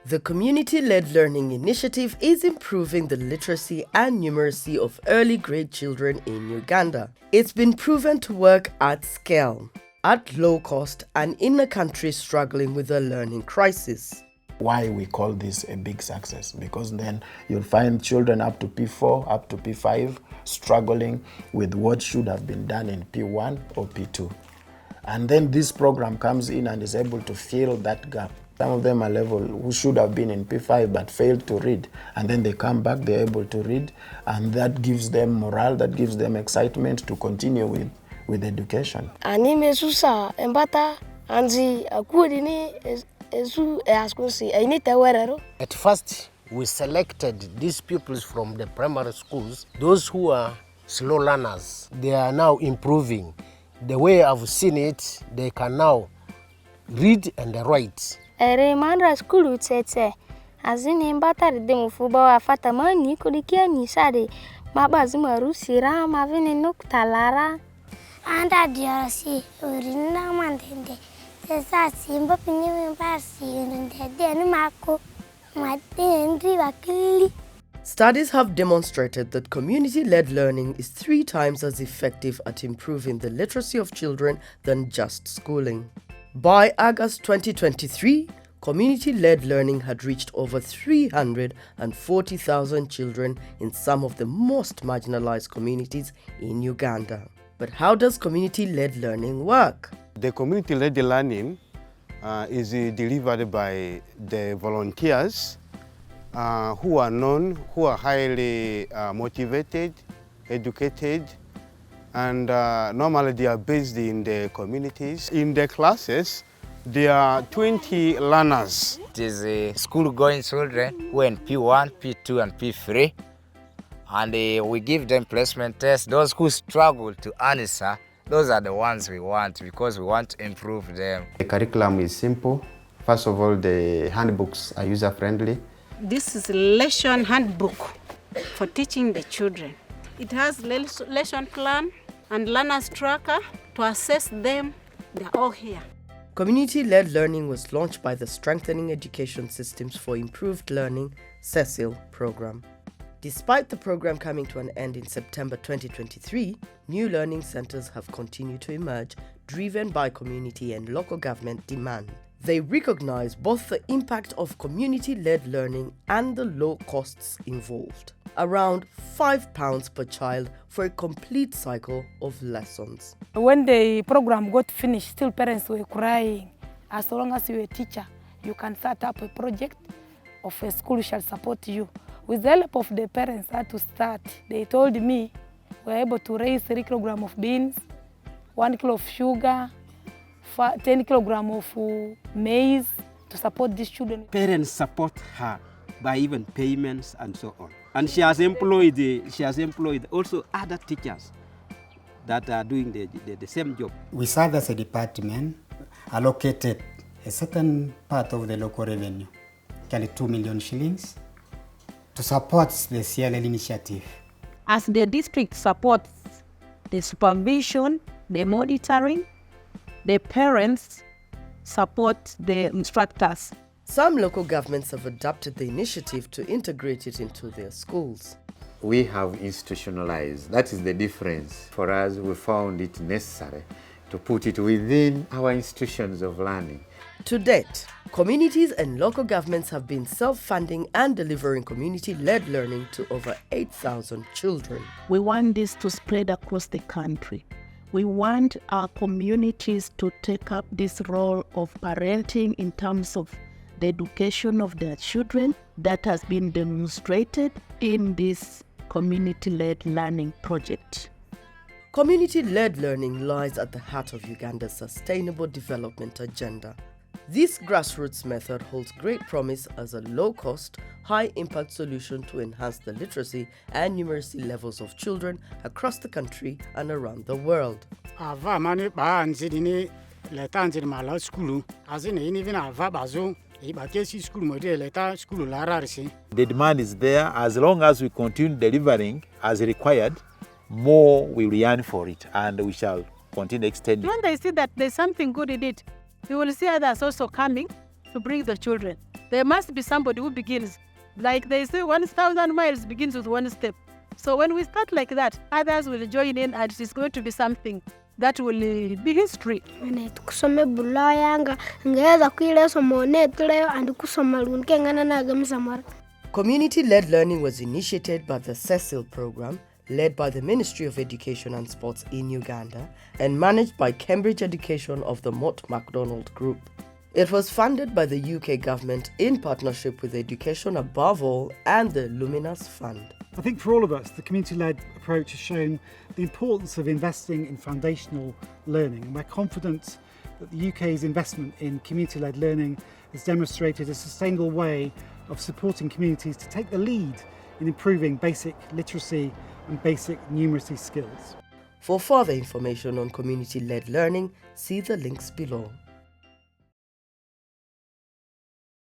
The community-led learning initiative is improving the literacy and numeracy of early grade children in Uganda. It's been proven to work at scale, at low cost, and in a country struggling with a learning crisis. Why we call this a big success? Because then you'll find children up to P4, up to P5, struggling with what should have been done in P1 or P2. And then this program comes in and is able to fill that gap. Some of them are level who should have been in P5 but failed to read. And then they come back, they're able to read, and that gives them morale, that gives them excitement to continue with education. At first, we selected these pupils from the primary schools, those who are slow learners. They are now improving. The way I've seen it, they can now read and write. School would say, as in him better than Fuba Fatamani could kill me, Sade, Mabazumaru, Sira, Mavin, and Noctalara. And I dear see, Urina Mantende. There's a simple opinion passing and then Marco, my then Rivakili. Studies have demonstrated that community-led learning is 3 times as effective at improving the literacy of children than just schooling. By August 2023, community-led learning had reached over 340,000 children in some of the most marginalised communities in Uganda. But how does community-led learning work? The community-led learning is delivered by the volunteers who are known, who are highly motivated, educated, and normally they are based in the communities. In the classes, there are 20 learners. It is school-going children who are in P1, P2, and P3. And we give them placement tests. Those who struggle to answer, those are the ones we want because we want to improve them. The curriculum is simple. First of all, the handbooks are user-friendly. This is a lesson handbook for teaching the children. It has lesson plan and learners tracker to assess them. They're all here. Community-led learning was launched by the Strengthening Education Systems for Improved Learning SESIL program. Despite the program coming to an end in September 2023, new learning centers have continued to emerge, driven by community and local government demand. They recognize both the impact of community-led learning and the low costs involved. Around £5 per child for a complete cycle of lessons. When the program got finished, still parents were crying. As long as you're a teacher, you can start up a project of a school shall support you. With the help of the parents had to start. They told me we were able to raise 3 kilograms of beans, 1 kilo of sugar, 10 kilograms of maize to support these children. Parents support her by even payments and so on. And she has employed also other teachers that are doing the same job. We serve as a department allocated a certain part of the local revenue, actually 2 million shillings, to support the CLL initiative. As the district supports the supervision, the monitoring, the parents support the instructors. Some local governments have adopted the initiative to integrate it into their schools. We have institutionalized. That is the difference. For us, we found it necessary to put it within our institutions of learning. To date, communities and local governments have been self-funding and delivering community-led learning to over 8,000 children. We want this to spread across the country. We want our communities to take up this role of parenting in terms of the education of their children that has been demonstrated in this community-led learning project. Community-led learning lies at the heart of Uganda's sustainable development agenda. This grassroots method holds great promise as a low-cost, high-impact solution to enhance the literacy and numeracy levels of children across the country and around the world. The demand is there. As long as we continue delivering as required, more we will yearn for it, and we shall continue extending. When they see that there's something good in it, you will see others also coming to bring the children. there must be somebody who begins. Like they say, 1,000 miles begins with one step. So when we start like that, others will join in and it's going to be something that will be history. Kusome bula yanga ngeza kuile somo netleo and kusoma lunke ngana na gamsamara. Community-led learning was initiated by the SESIL program, led by the Ministry of Education and Sports in Uganda and managed by Cambridge Education of the Mott MacDonald Group. It was funded by the UK government in partnership with Education Above All and the Luminos Fund. I think for all of us, the community-led approach has shown the importance of investing in foundational learning, and we're confident that the UK's investment in community-led learning has demonstrated a sustainable way of supporting communities to take the lead in improving basic literacy and basic numeracy skills. For further information on community-led learning, see the links below.